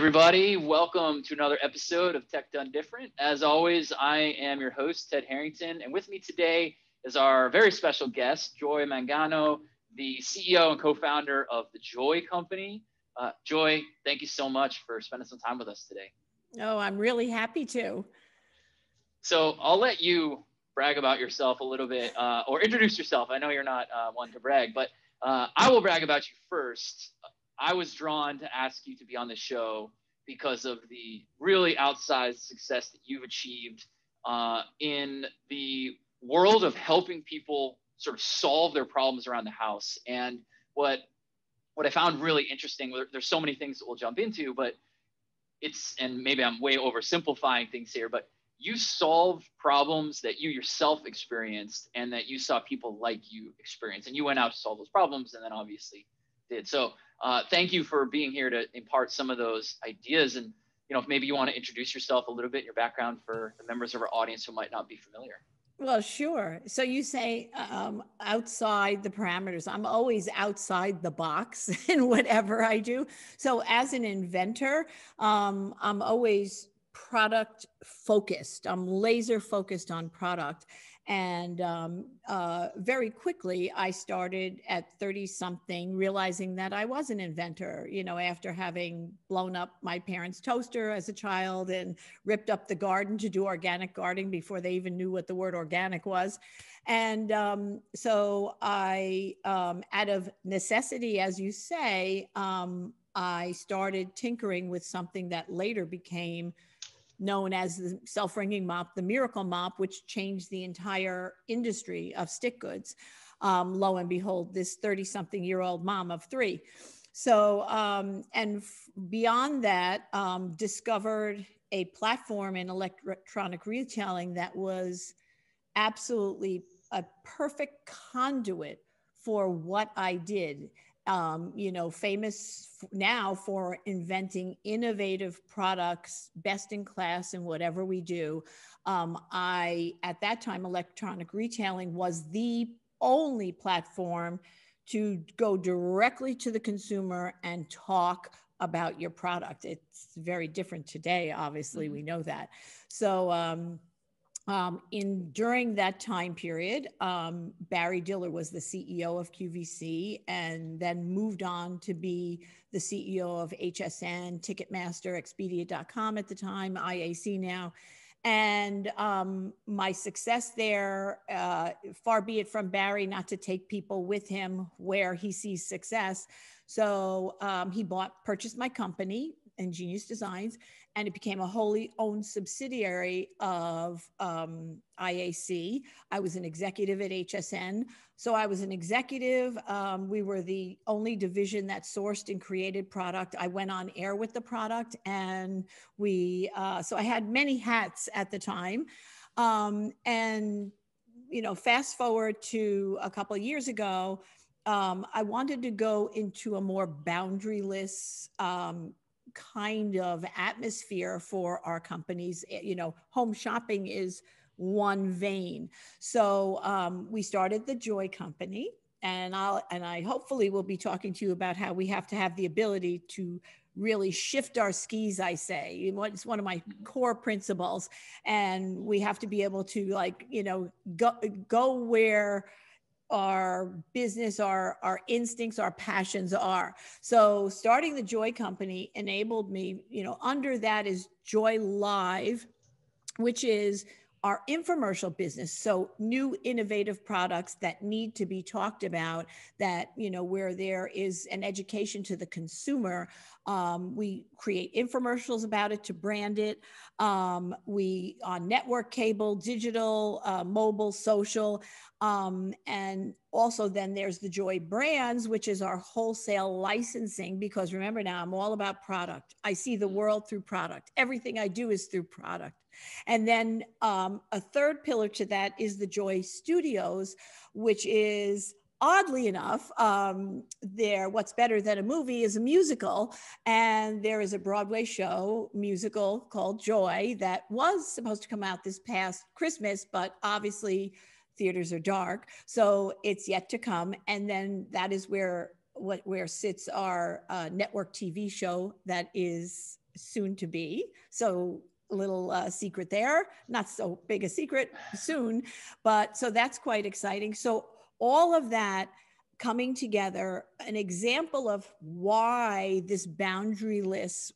everybody. Welcome to another episode of Tech Done Different. As always, I am your host, Ted Harrington, and with me today is our very special guest, Joy Mangano, the CEO and co-founder of the Joy Company. Joy, thank you so much for spending some time with us today. Oh, I'm really happy to. So I'll let you brag about yourself a little bit, or introduce yourself. I know you're not one to brag, but I will brag about you first. I was drawn to ask you to be on the show because of the really outsized success that you've achieved in the world of helping people sort of solve their problems around the house. And what I found really interesting, there's so many things that we'll jump into, but and maybe I'm way oversimplifying things here, but you solved problems that you yourself experienced and that you saw people like you experience, and you went out to solve those problems and then obviously did. So thank you for being here to impart some of those ideas. And, if maybe you want to introduce yourself a little bit, your background for the members of our audience who might not be familiar. Well, sure. So you say outside the parameters. I'm always outside the box in whatever I do. So as an inventor, I'm always product focused. I'm laser focused on product. And very quickly, I started at 30 something, realizing that I was an inventor, after having blown up my parents' toaster as a child and ripped up the garden to do organic gardening before they even knew what the word organic was. And so I, out of necessity, as you say, I started tinkering with something that later became known as the self-wringing mop, the miracle mop, which changed the entire industry of stick goods. Lo and behold, this 30-something-year-old mom of three. So, beyond that, discovered a platform in electronic retailing that was absolutely a perfect conduit for what I did. Famous now for inventing innovative products, best in class in whatever we do. At that time, electronic retailing was the only platform to go directly to the consumer and talk about your product. It's very different today, obviously, we know that. So, during that time period, Barry Diller was the CEO of QVC and then moved on to be the CEO of HSN, Ticketmaster, Expedia.com at the time, IAC now. And my success there, far be it from Barry not to take people with him where he sees success. So he purchased my company, Ingenious Designs, and it became a wholly owned subsidiary of IAC. I was an executive at HSN. So I was an executive. We were the only division that sourced and created product. I went on air with the product, and so I had many hats at the time. Fast forward to a couple of years ago, I wanted to go into a more boundaryless kind of atmosphere for our companies. Home shopping is one vein. So we started the Joy Company, and I hopefully will be talking to you about how we have to have the ability to really shift our skis, I say. It's one of my core principles, and we have to be able to go where our business, our instincts, our passions are. So starting the Joy Company enabled me, under that is Joy Live, which is our infomercial business. So new innovative products that need to be talked about, that, where there is an education to the consumer. We create infomercials about it to brand it. We on network, cable, digital, mobile, social. And also then there's the Joy Brands, which is our wholesale licensing, because remember now, I'm all about product. I see the world through product. Everything I do is through product. And then a third pillar to that is the Joy Studios, which is, oddly enough, What's Better Than a Movie is a musical, and there is a Broadway musical called Joy that was supposed to come out this past Christmas, but obviously theaters are dark, so it's yet to come. And then that is where sits our network TV show that is soon to be. So a little secret there, not so big a secret soon, but so that's quite exciting. So all of that coming together, an example of why this boundaryless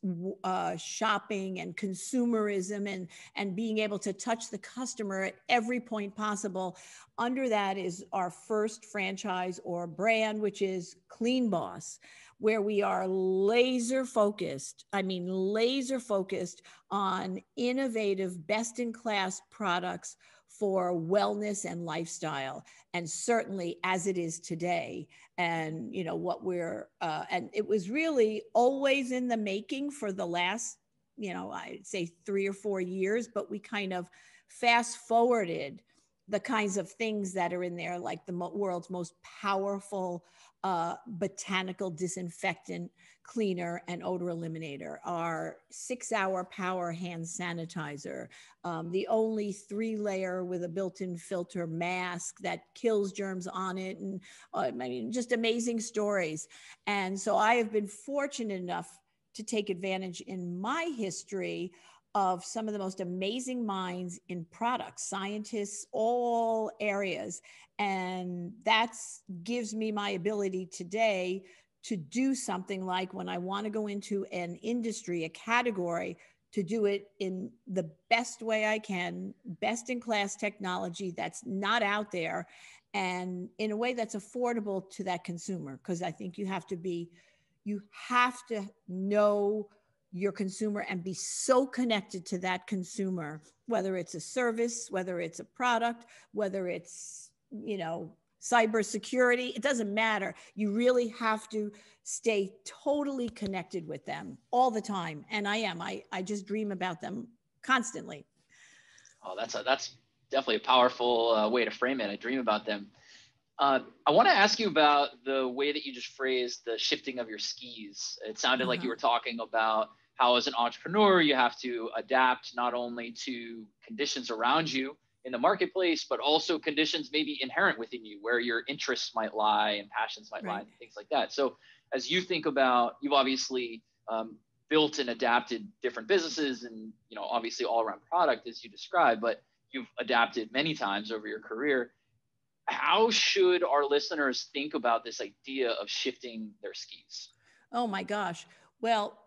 shopping and consumerism and being able to touch the customer at every point possible. Under that is our first franchise or brand, which is Clean Boss, where we are laser focused. I mean, laser focused on innovative, best in class products for wellness and lifestyle, and certainly as it is today. And you know what we're and it was really always in the making for the last, you know, I'd say 3 or 4 years, but we kind of fast forwarded the kinds of things that are in there, like the world's most powerful botanical disinfectant cleaner and odor eliminator, our 6-hour power hand sanitizer, the only 3-layer with a built-in filter mask that kills germs on it. And I mean, just amazing stories. And so I have been fortunate enough to take advantage in my history of some of the most amazing minds in products, scientists, all areas. And that gives me my ability today to do something like when I want to go into an industry, a category, to do it in the best way I can, best in class technology that's not out there, and in a way that's affordable to that consumer. Because I think you have to know your consumer and be so connected to that consumer, whether it's a service, whether it's a product, whether it's, you know, cybersecurity, it doesn't matter. You really have to stay totally connected with them all the time. And I just dream about them constantly. Oh, that's definitely a powerful way to frame it. I dream about them. I want to ask you about the way that you just phrased the shifting of your skis. It sounded like you were talking about how as an entrepreneur, you have to adapt not only to conditions around you in the marketplace, but also conditions maybe inherent within you where your interests might lie and passions might lie and things like that. So as you think about, you've obviously built and adapted different businesses and, you know, obviously all around product as you described, but you've adapted many times over your career. How should our listeners think about this idea of shifting their skis? Oh my gosh. Well,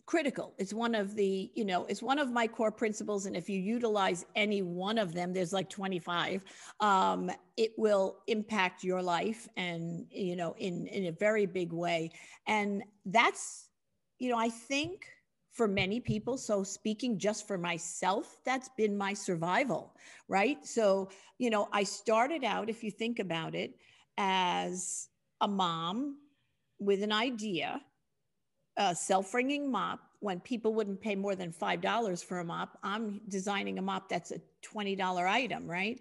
critical. It's one of the, you know, it's one of my core principles. And if you utilize any one of them, there's like 25, it will impact your life and, you know, in a very big way. And that's, you know, I think for many people, so speaking just for myself, that's been my survival, right? So, you know, I started out, if you think about it, as a mom with an idea, a self-wringing mop. When people wouldn't pay more than $5 for a mop, I'm designing a mop that's a $20 item, right?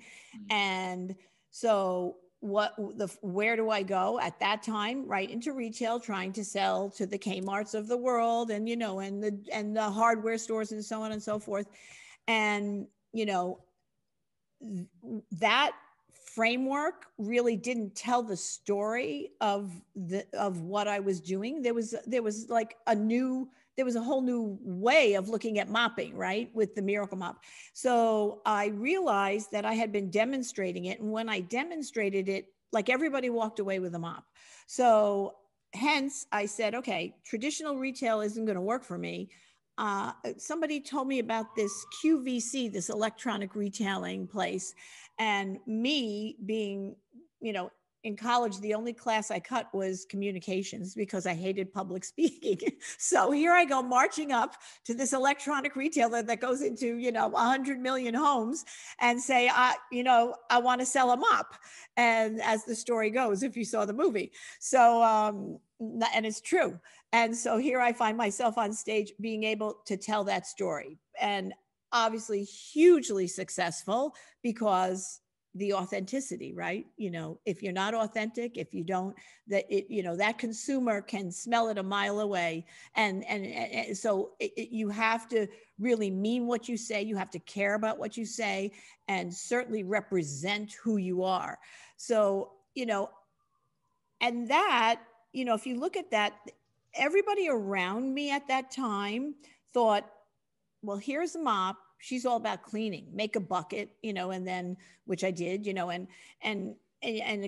And so where do I go at that time? Right into retail, trying to sell to the Kmarts of the world, and, you know, and the hardware stores and so on and so forth. And, you know, that framework really didn't tell the story of what I was doing. There was like there was a whole new way of looking at mopping, right? With the Miracle Mop. So I realized that I had been demonstrating it. And when I demonstrated it, like everybody walked away with a mop. So hence I said, okay, traditional retail isn't going to work for me. Somebody told me about this QVC, this electronic retailing place. And me being, you know, in college, the only class I cut was communications because I hated public speaking. So here I go marching up to this electronic retailer that goes into, you know, 100 million homes and say, you know, I want to sell a mop. And as the story goes, if you saw the movie. So, and it's true. And so here I find myself on stage being able to tell that story, and obviously hugely successful because the authenticity, right? You know, if you're not authentic, if you don't, you know, that consumer can smell it a mile away. And so you have to really mean what you say. You have to care about what you say and certainly represent who you are. So, you know, and that, you know, if you look at that, everybody around me at that time thought, well, here's a mop. She's all about cleaning, make a bucket, and then, which I did, and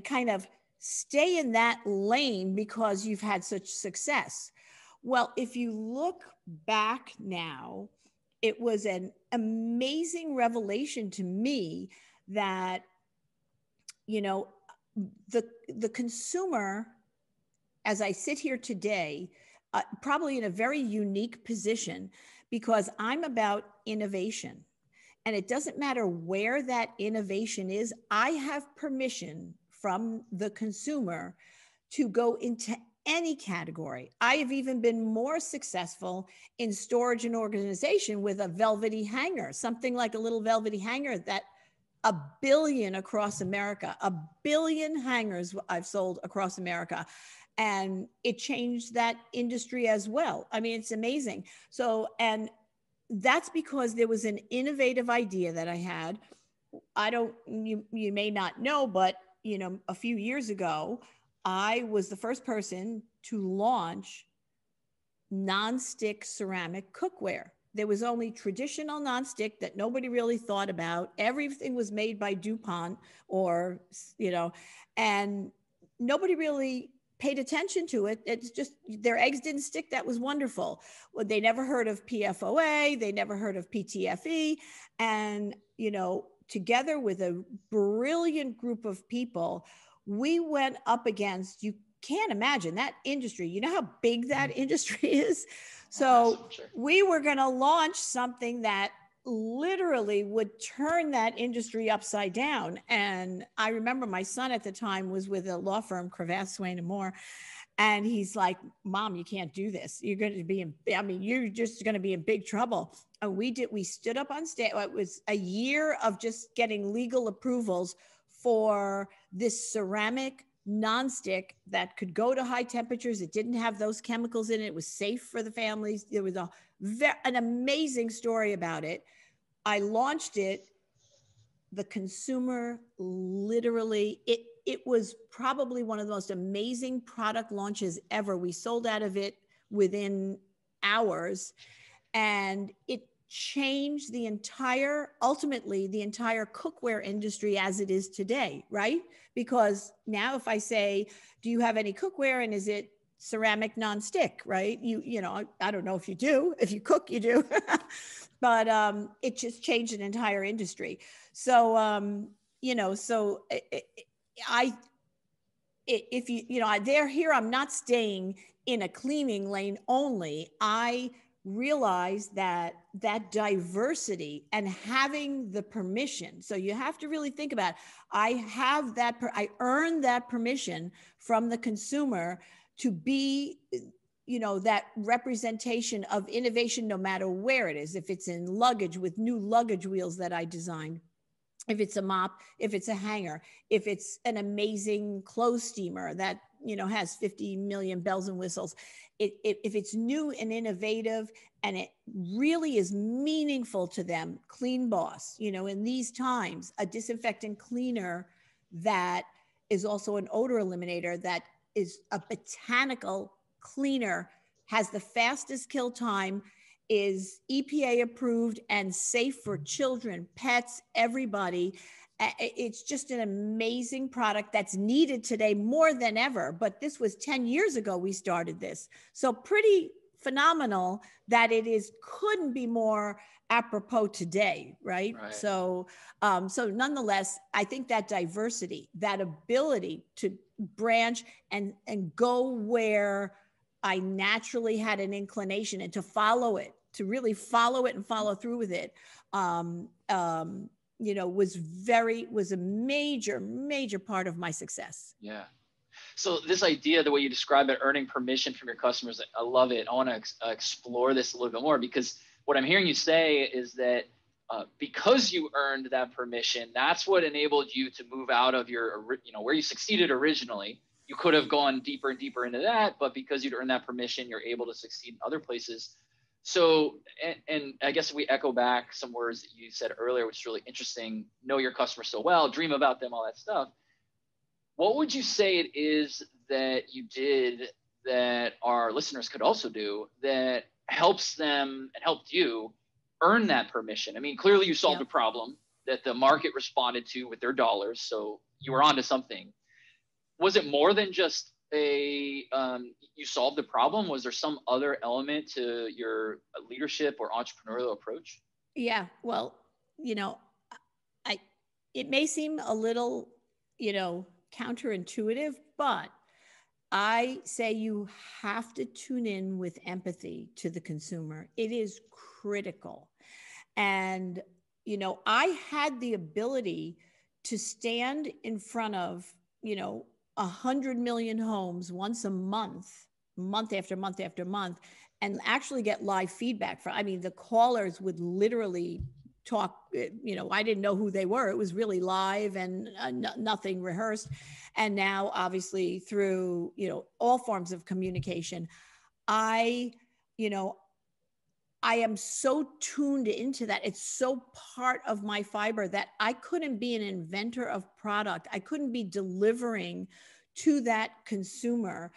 kind of stay in that lane because you've had such success. Well, if you look back now, it was an amazing revelation to me that, the consumer, as I sit here today, probably in a very unique position, because I'm about innovation. And it doesn't matter where that innovation is, I have permission from the consumer to go into any category. I have even been more successful in storage and organization with a velvety hanger, something like a little velvety hanger that 1 billion across America, 1 billion hangers I've sold across America. And it changed that industry as well. I mean, it's amazing. So, and that's because there was an innovative idea that I had. You may not know, but a few years ago, I was the first person to launch nonstick ceramic cookware. There was only traditional nonstick that nobody really thought about. Everything was made by DuPont and nobody really paid attention to it. It's just their eggs didn't stick. That was wonderful. Well, they never heard of PFOA. They never heard of PTFE. And, together with a brilliant group of people, we went up against, you can't imagine that industry. You know how big that industry is? So we were going to launch something that literally would turn that industry upside down. And I remember my son at the time was with a law firm, Cravath, Swaine & Moore. And he's like, Mom, you can't do this. You're going to be you're just going to be in big trouble. And we stood up on stage. It was a year of just getting legal approvals for this ceramic nonstick that could go to high temperatures. It didn't have those chemicals in it. It was safe for the families. There was an amazing story about it. I launched it. The consumer literally, it was probably one of the most amazing product launches ever. We sold out of it within hours, and it changed ultimately the entire cookware industry as it is today, right? Because now if I say, do you have any cookware and is it ceramic nonstick, right? I don't know if you do. If you cook, you do. But it just changed an entire industry. So, I'm not staying in a cleaning lane only. I realize that diversity and having the permission. So you have to really think about, I earned that permission from the consumer to be, that representation of innovation, no matter where it is. If it's in luggage with new luggage wheels that I designed, if it's a mop, if it's a hanger, if it's an amazing clothes steamer that, has 50 million bells and whistles, if it's new and innovative and it really is meaningful to them, Clean Boss, in these times, a disinfectant cleaner that is also an odor eliminator, that is a botanical cleaner, has the fastest kill time, is EPA approved and safe for children, pets, everybody. It's just an amazing product that's needed today more than ever. But this was 10 years ago we started this. So pretty phenomenal that couldn't be more apropos today, right? So nonetheless, I think that diversity, that ability to branch and go where I naturally had an inclination, and to follow it, to really follow it and follow through with it, was a major part of my success. Yeah. So this idea, the way you describe it, earning permission from your customers, I love it. I want to explore this a little bit more, because what I'm hearing you say is that because you earned that permission, that's what enabled you to move out of your, where you succeeded originally. You could have gone deeper and deeper into that, but because you'd earned that permission, you're able to succeed in other places. So, and I guess we echo back some words that you said earlier, which is really interesting. Know your customer so well, dream about them, all that stuff. What would you say it is that you did that our listeners could also do that helps them and helped you earn that permission. I mean, clearly you solved a problem that the market responded to with their dollars, so you were onto something. Was it more than just you solved the problem? Was there some other element to your leadership or entrepreneurial approach? Yeah, well, I it may seem a little, counterintuitive, but I say you have to tune in with empathy to the consumer. It is critical. And, I had the ability to stand in front of, 100 million homes once a month after month after month, and actually get live feedback from, I mean, the callers would literally talk, I didn't know who they were. It was really live and nothing rehearsed. And now obviously through, all forms of communication, I, you know, I am so tuned into that. It's so part of my fiber that I couldn't be an inventor of product. I couldn't be delivering to that consumer.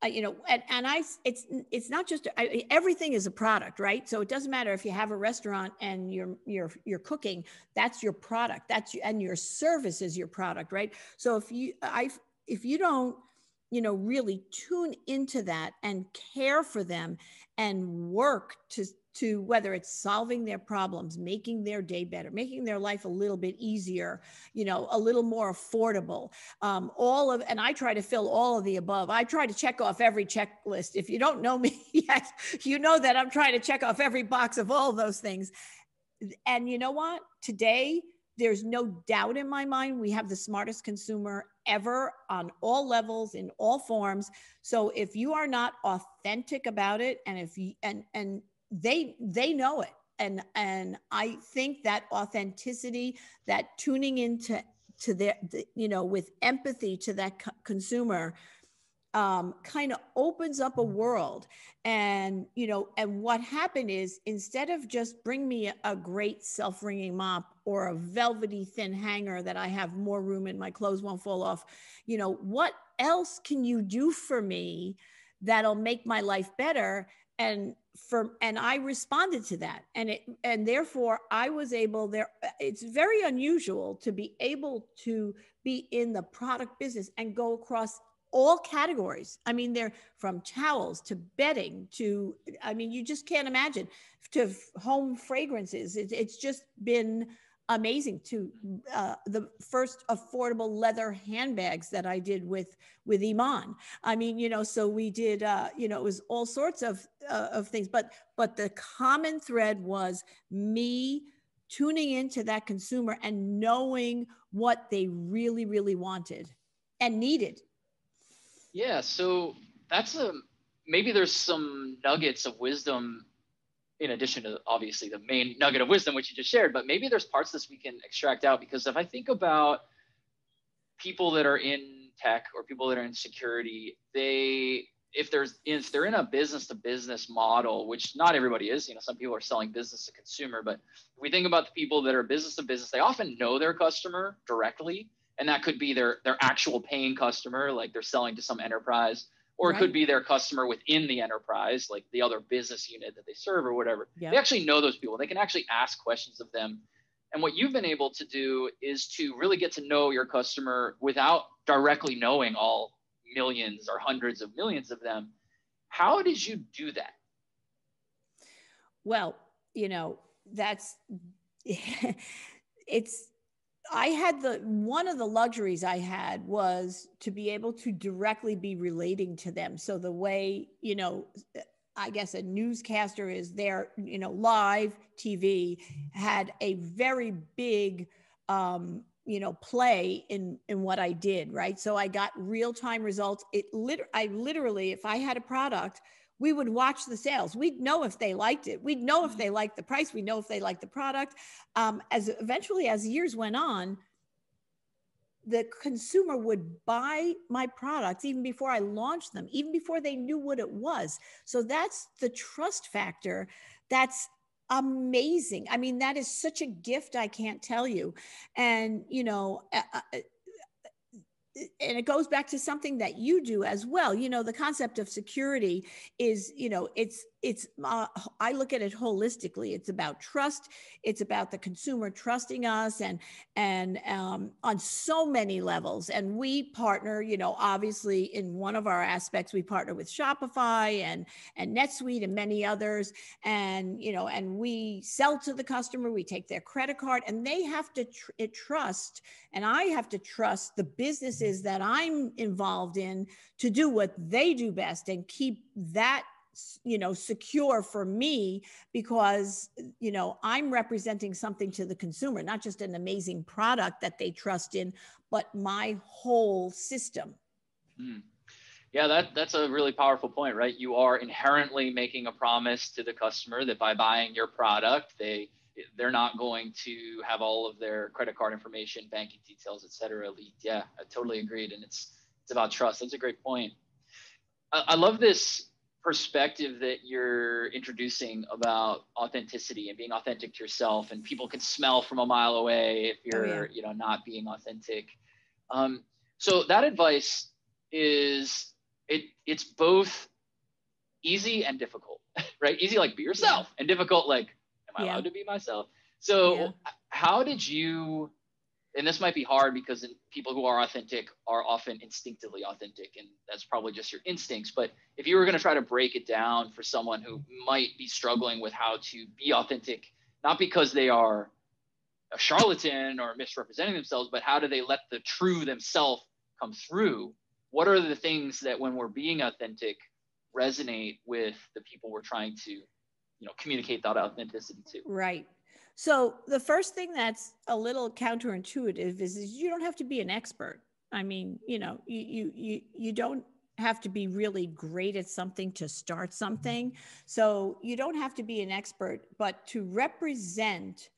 It's not just everything is a product, right? So it doesn't matter if you have a restaurant and you're cooking, that's your product. And your service is your product, right? So if you don't, really tune into that and care for them and work to whether it's solving their problems, making their day better, making their life a little bit easier, a little more affordable, and I try to fill all of the above. I try to check off every checklist. If you don't know me yet, you know that I'm trying to check off every box of all those things. And you know what? Today, there's no doubt in my mind we have the smartest consumer ever on all levels, in all forms. So if you are not authentic about it, and if you and they know it, and I think that authenticity, that tuning into their, with empathy to that consumer, kind of opens up a world. And and what happened is, instead of just bring me a great self-wringing mop or a velvety thin hanger that I have more room and my clothes won't fall off, what else can you do for me that'll make my life better? And I responded to that, and therefore I was able there. It's very unusual to be able to be in the product business and go across all categories. I mean, they're from towels to bedding to, I mean, you just can't imagine, to home fragrances. It's just been amazing. To the first affordable leather handbags that I did with Iman. I mean, so we did, it was all sorts of things, but the common thread was me tuning into that consumer and knowing what they really, really wanted and needed. Yeah, so maybe there's some nuggets of wisdom in addition to obviously the main nugget of wisdom which you just shared, but maybe there's parts of this we can extract out, because if I think about people that are in tech or people that are in security, if they're in a business to business model, which not everybody is, some people are selling business to consumer, but if we think about the people that are business to business, they often know their customer directly. And that could be their actual paying customer, like they're selling to some enterprise, or it could be their customer within the enterprise, like the other business unit that they serve or whatever. Yep. They actually know those people. They can actually ask questions of them. And what you've been able to do is to really get to know your customer without directly knowing all millions or hundreds of millions of them. How did you do that? Well, that's I had one of the luxuries I had was to be able to directly be relating to them. So the way, I guess a newscaster is there, live TV had a very big, play in what I did, right? So I got real-time results. I literally, if I had a product, we would watch the sales. We'd know if they liked it. We'd know if they liked the price. We'd know if they liked the product. As years went on, the consumer would buy my products even before I launched them, even before they knew what it was. So that's the trust factor. That's amazing. I mean, that is such a gift. I can't tell you. And, and it goes back to something that you do as well. The concept of security is, it's I look at it holistically. It's about trust. It's about the consumer trusting us, and on so many levels. And we partner, obviously in one of our aspects, we partner with Shopify and NetSuite and many others. And, and we sell to the customer, we take their credit card, and they have to trust, and I have to trust the businesses that I'm involved in to do what they do best and keep that secure for me, because, I'm representing something to the consumer, not just an amazing product that they trust in, but my whole system. Yeah, that's a really powerful point, right? You are inherently making a promise to the customer that by buying your product, they're not going to have all of their credit card information, banking details, et cetera, leaked. Yeah, I totally agreed. And it's about trust. That's a great point. I love this perspective that you're introducing about authenticity and being authentic to yourself, and people can smell from a mile away if you're not being authentic. So that advice is it's both easy and difficult, right? Easy, like be yourself, and difficult, like am I allowed to be myself? So how did you, and this might be hard because people who are authentic are often instinctively authentic, and that's probably just your instincts. But if you were going to try to break it down for someone who might be struggling with how to be authentic, not because they are a charlatan or misrepresenting themselves, but how do they let the true themselves come through? What are the things that when we're being authentic resonate with the people we're trying to, communicate that authenticity to? Right. So the first thing that's a little counterintuitive is you don't have to be an expert. I mean, you don't have to be really great at something to start something. So you don't have to be an expert, but to represent,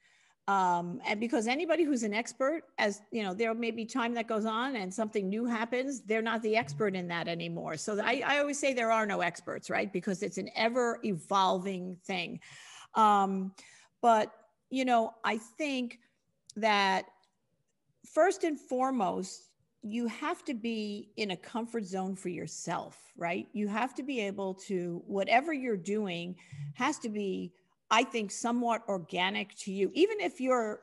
and because anybody who's an expert, as there may be time that goes on and something new happens, they're not the expert in that anymore. So I always say there are no experts, right? Because it's an ever evolving thing. But I think that first and foremost, you have to be in a comfort zone for yourself, right? You have to be able to, whatever you're doing has to be, I think, somewhat organic to you. Even if you're,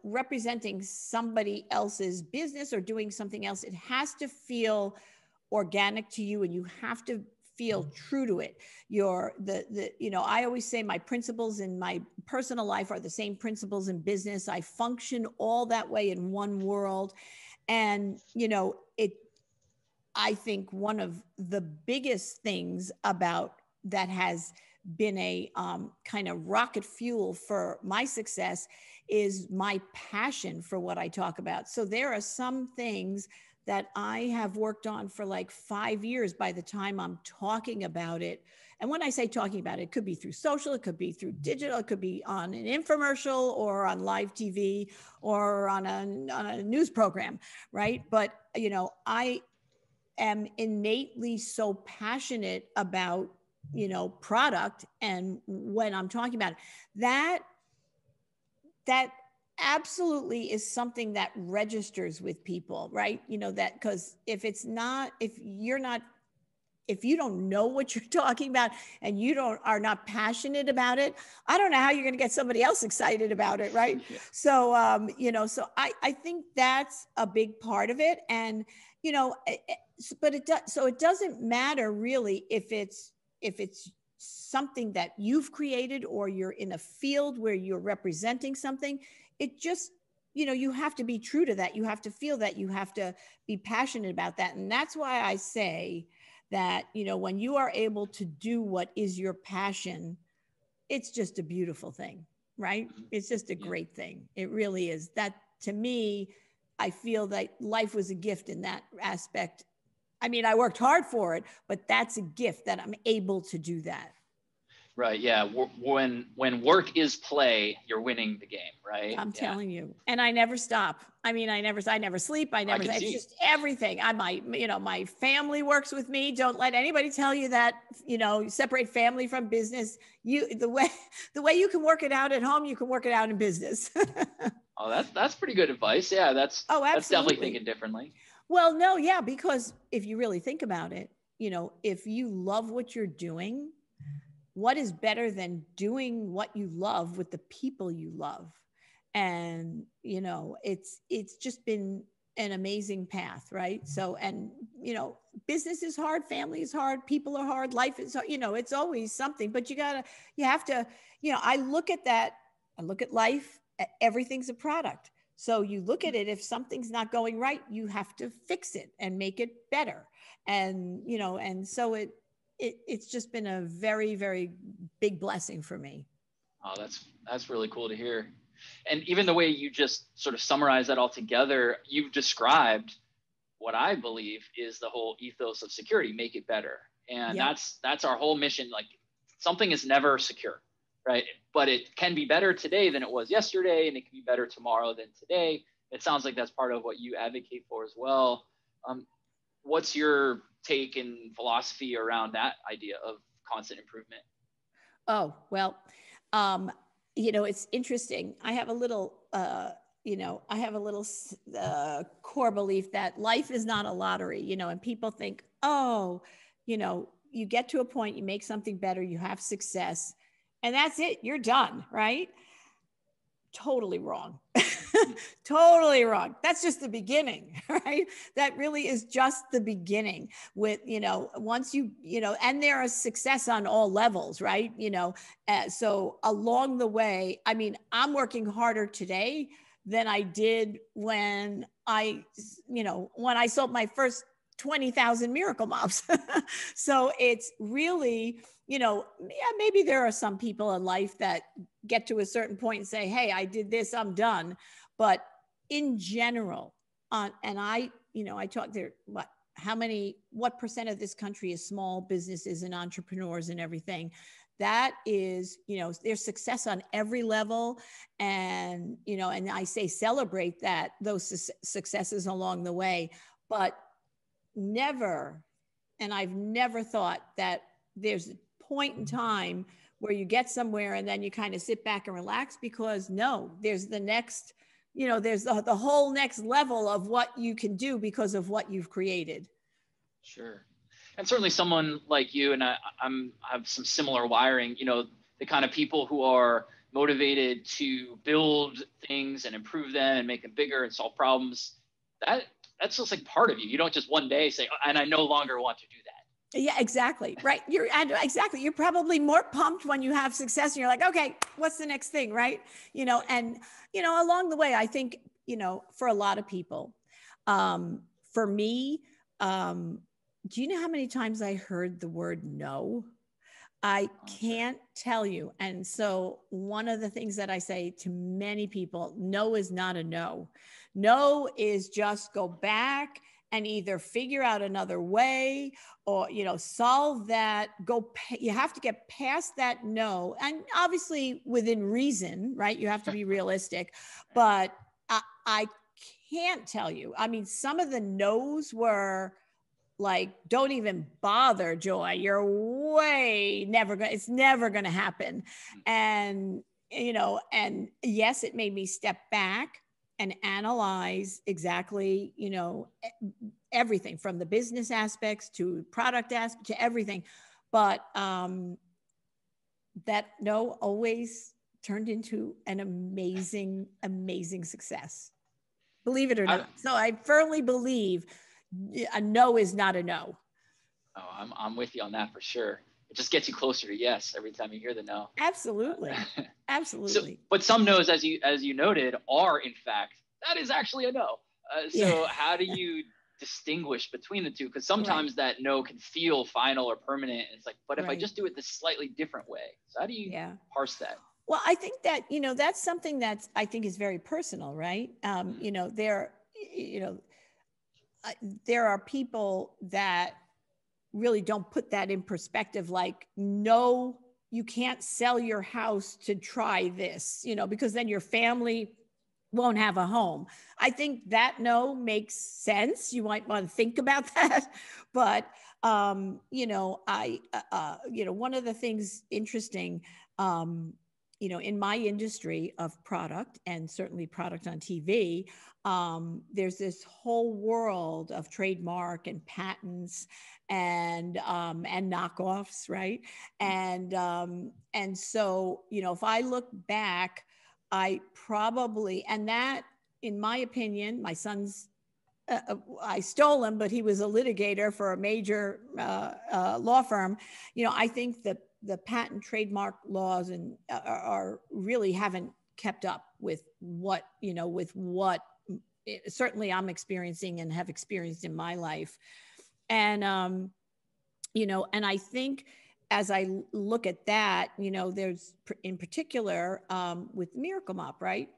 representing somebody else's business or doing something else, it has to feel organic to you, and you have to feel true to it. I always say my principles in my personal life are the same principles in business. I function all that way in one world. And, I think one of the biggest things about that has been a kind of rocket fuel for my success is my passion for what I talk about. So there are some things that I have worked on for like 5 years by the time I'm talking about it. And when I say talking about it, it could be through social, it could be through digital, it could be on an infomercial or on live TV or on a news program, right? But, I am innately so passionate about, product. And when I'm talking about it, that absolutely is something that registers with people, right? That because if you don't know what you're talking about and are not passionate about it, I don't know how you're going to get somebody else excited about it, right? Yeah. So, so I think that's a big part of it. And, but it doesn't matter really if it's something that you've created or you're in a field where you're representing something. It just, you have to be true to that. You have to feel that. You have to be passionate about that. And that's why I say that, when you are able to do what is your passion, it's just a beautiful thing, right? It's just a great thing. It really is. That, to me, I feel that life was a gift in that aspect. I mean, I worked hard for it, but that's a gift that I'm able to do that. Right. Yeah. When work is play, you're winning the game, right? I'm telling you. And I never stop. I mean, I never sleep. It's just everything. My family works with me. Don't let anybody tell you that, separate family from business. The way you can work it out at home, you can work it out in business. Oh, that's pretty good advice. Yeah. That's definitely thinking differently. Well, no. Yeah. Because if you really think about it, if you love what you're doing, what is better than doing what you love with the people you love? And, you know, it's just been an amazing path, right? So, and, you know, business is hard, family is hard, people are hard, life is, you know, it's always something, but you have to, you know, I look at that, I look at life, everything's a product. So you look at it, if something's not going right, you have to fix it and make it better. And, you know, and so it's just been a very, very big blessing for me. Oh, that's really cool to hear. And even the way you just sort of summarize that all together, you've described what I believe is the whole ethos of security, make it better. And Yep. that's our whole mission. Like, something is never secure, right? But it can be better today than it was yesterday, and it can be better tomorrow than today. It sounds like that's part of what you advocate for as well. What's your take and philosophy around that idea of constant improvement? Oh, well, you know, it's interesting. I have a little, you know, I have a little core belief that life is not a lottery, you know, and people think, oh, you know, you get to a point, you make something better, you have success, and that's it, you're done, right? Totally wrong. Totally wrong. That's just the beginning, right? That really is just the beginning with, you know, once you know, and there is success on all levels, right? You know, so along the way, I mean, I'm working harder today than I did when you know, when I sold my first 20,000 Miracle Mops. So it's really, you know, yeah, maybe there are some people in life that get to a certain point and say, hey, I did this, I'm done. But in general, and I, you know, I talk there, what percent of this country is small businesses and entrepreneurs and everything? That is, you know, there's success on every level. And, you know, and I say celebrate that, those successes along the way, but never, and I've never thought that there's a point in time where you get somewhere and then you kind of sit back and relax, because no, there's the next, you know, there's the whole next level of what you can do because of what you've created. Sure. And certainly someone like you and I have some similar wiring, you know, the kind of people who are motivated to build things and improve them and make them bigger and solve problems. That's just like part of you. You don't just one day say, and I no longer want to do that. Yeah, exactly. Right. You're probably more pumped when you have success and you're like, okay, what's the next thing? Right. You know, and, you know, along the way, I think, you know, for a lot of people, for me, do you know how many times I heard the word no? I can't tell you. And so one of the things that I say to many people, no is not a no. No is just go back and either figure out another way or, you know, solve that, you have to get past that no. And obviously within reason, right? You have to be realistic, but I can't tell you. I mean, some of the no's were like, don't even bother, Joy. You're it's never going to happen. And, you know, and yes, it made me step back and analyze exactly, you know, everything from the business aspects to product aspects to everything. But that no always turned into an amazing, amazing success. Believe it or not. So I firmly believe a no is not a no. Oh, I'm with you on that for sure. It just gets you closer to yes every time you hear the no. Absolutely. Absolutely. So, but some no's, as you noted, are in fact, that is actually a no. So how do you distinguish between the two? Because sometimes that no can feel final or permanent. It's like, but if I just do it this slightly different way, so how do you parse that? Well, I think that, you know, that's something that I think is very personal, right? You know, there are people that really don't put that in perspective. Like, no, you can't sell your house to try this, you know, because then your family won't have a home. I think that no makes sense. You might want to think about that. But, you know, you know, one of the things interesting, in my industry of product and certainly product on TV, there's this whole world of trademark and patents and knockoffs, right? And so, if I look back, I probably, and that, in my opinion, my son's, I stole him, but he was a litigator for a major law firm. I think that the patent trademark laws and are really haven't kept up with what, certainly I'm experiencing and have experienced in my life. And, and I think as I look at that, there's in particular with Miracle Mop, right?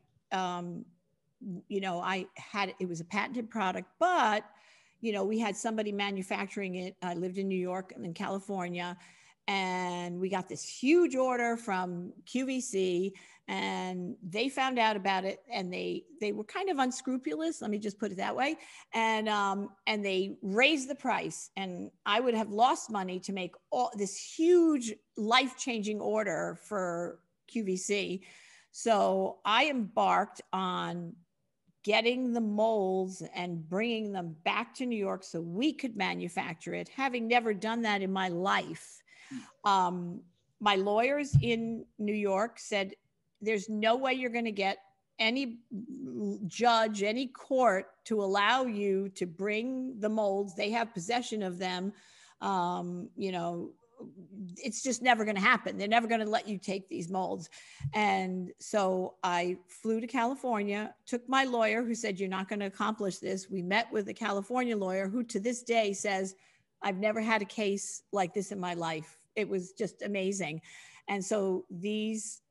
It was a patented product, but, we had somebody manufacturing it. I lived in New York and in California, and we got this huge order from QVC, and they found out about it, and they were kind of unscrupulous. Let me just put it that way. And they raised the price, and I would have lost money to make all this huge life-changing order for QVC. So I embarked on getting the molds and bringing them back to New York so we could manufacture it, having never done that in my life. My lawyers in New York said, there's no way you're going to get any judge, any court to allow you to bring the molds. They have possession of them. It's just never going to happen. They're never going to let you take these molds. And so I flew to California, took my lawyer who said, you're not going to accomplish this. We met with a California lawyer who to this day says, I've never had a case like this in my life. It was just amazing. And so this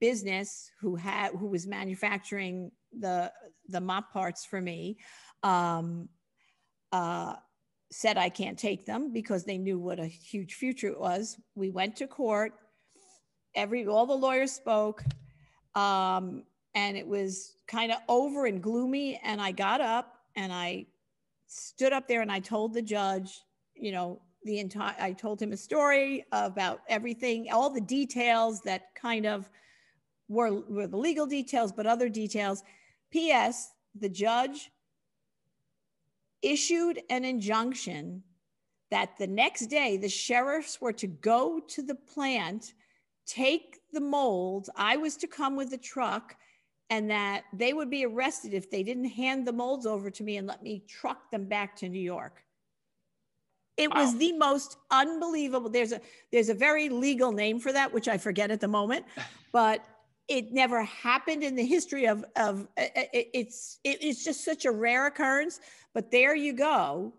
business who was manufacturing the mop parts for me, said I can't take them because they knew what a huge future it was. We went to court. All the lawyers spoke, and it was kind of over and gloomy. And I got up and I stood up there and I told the judge, I told him a story about everything, all the details that kind of were the legal details, but other details. P.S. The judge issued an injunction that the next day the sheriffs were to go to the plant, take the molds. I was to come with the truck, and that they would be arrested if they didn't hand the molds over to me and let me truck them back to New York. It was the most unbelievable. There's a very legal name for that, which I forget at the moment, but it never happened in the history of it's just such a rare occurrence. But there you go.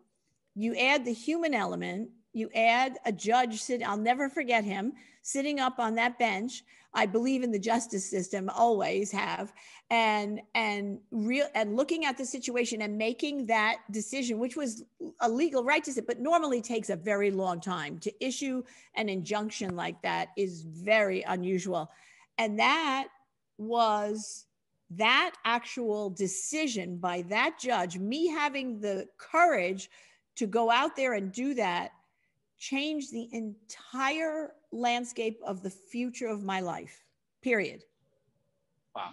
You add the human element, you add a judge I'll never forget him sitting up on that bench. I believe in the justice system, always have, and looking at the situation and making that decision, which was a legal right to sit, but normally takes a very long time to issue an injunction like that is very unusual. And that actual decision by that judge, me having the courage to go out there and do that, changed the entire landscape of the future of my life, period. Wow.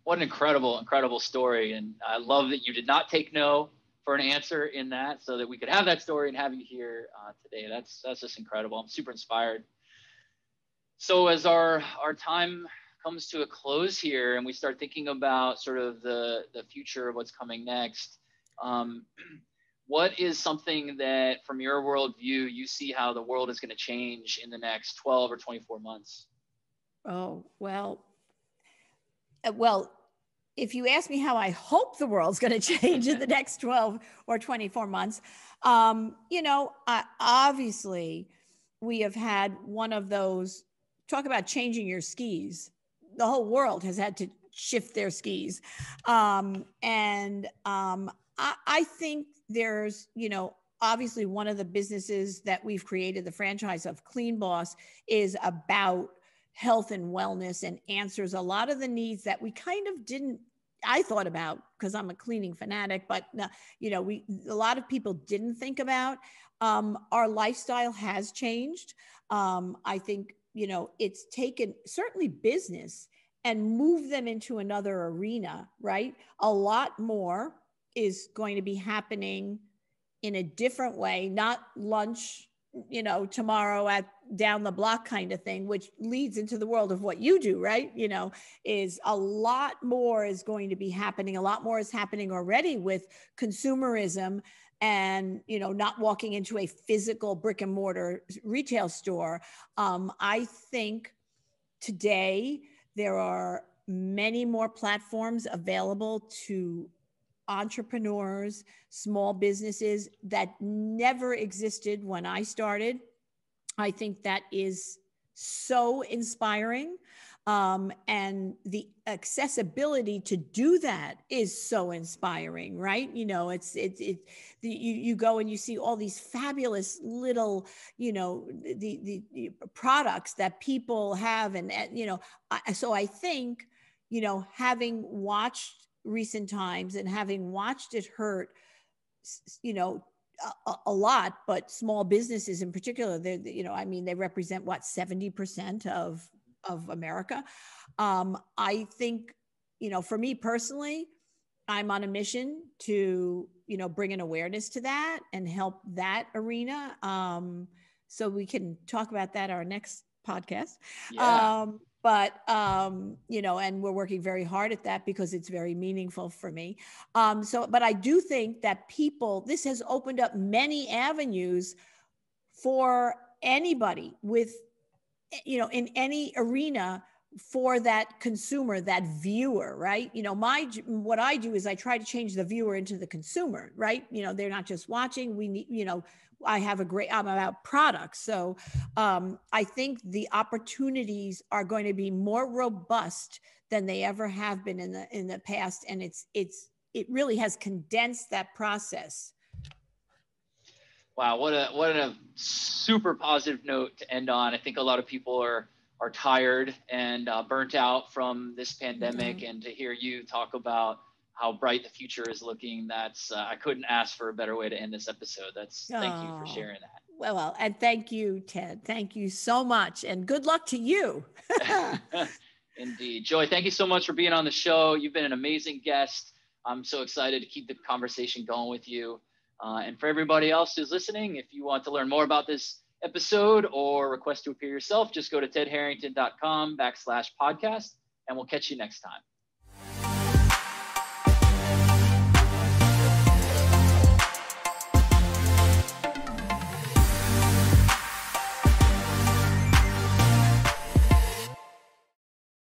What an incredible story. And I love that you did not take no for an answer in that, so that we could have that story and have you here today. That's just incredible. I'm super inspired. So as our time comes to a close here and we start thinking about sort of the future of what's coming next, what is something that from your worldview you see how the world is going to change in the next 12 or 24 months? Oh, well, if you ask me how I hope the world's going to change in the next 12 or 24 months, obviously we have had one of those, talk about changing your skis. The whole world has had to shift their skis. I think there's, obviously one of the businesses that we've created, the franchise of Clean Boss, is about health and wellness and answers a lot of the needs that we kind of I thought about because I'm a cleaning fanatic, but a lot of people didn't think about. Our lifestyle has changed. I think it's taken certainly business and moved them into another arena, right? A lot more is going to be happening in a different way, not lunch, tomorrow at down the block kind of thing, which leads into the world of what you do, right? Is a lot more is going to be happening. A lot more is happening already with consumerism and, not walking into a physical brick and mortar retail store. I think today there are many more platforms available to entrepreneurs, small businesses that never existed when I started. I think that is so inspiring. And the accessibility to do that is so inspiring, right? You go and you see all these fabulous little, the products that people have. And, so I think, having watched recent times and having watched it hurt, a lot, but small businesses in particular, they represent what, 70% of America. I think, for me personally, I'm on a mission to, bring an awareness to that and help that arena. So we can talk about that our next podcast. Yeah. But and we're working very hard at that because it's very meaningful for me. But I do think that this has opened up many avenues for anybody with, in any arena, for that consumer, that viewer, right? What I do is I try to change the viewer into the consumer, right? They're not just watching. We need, I'm about products. So I think the opportunities are going to be more robust than they ever have been in the past. And it really has condensed that process. Wow, what a super positive note to end on. I think a lot of people are tired and burnt out from this pandemic, and to hear you talk about how bright the future is looking, that's I couldn't ask for a better way to end this episode. Thank you for sharing that. Well, and thank you, Ted. Thank you so much, and good luck to you. Indeed. Joy, thank you so much for being on the show. You've been an amazing guest. I'm so excited to keep the conversation going with you. And for everybody else who's listening, if you want to learn more about this episode or request to appear yourself, just go to tedharrington.com/podcast, and we'll catch you next time.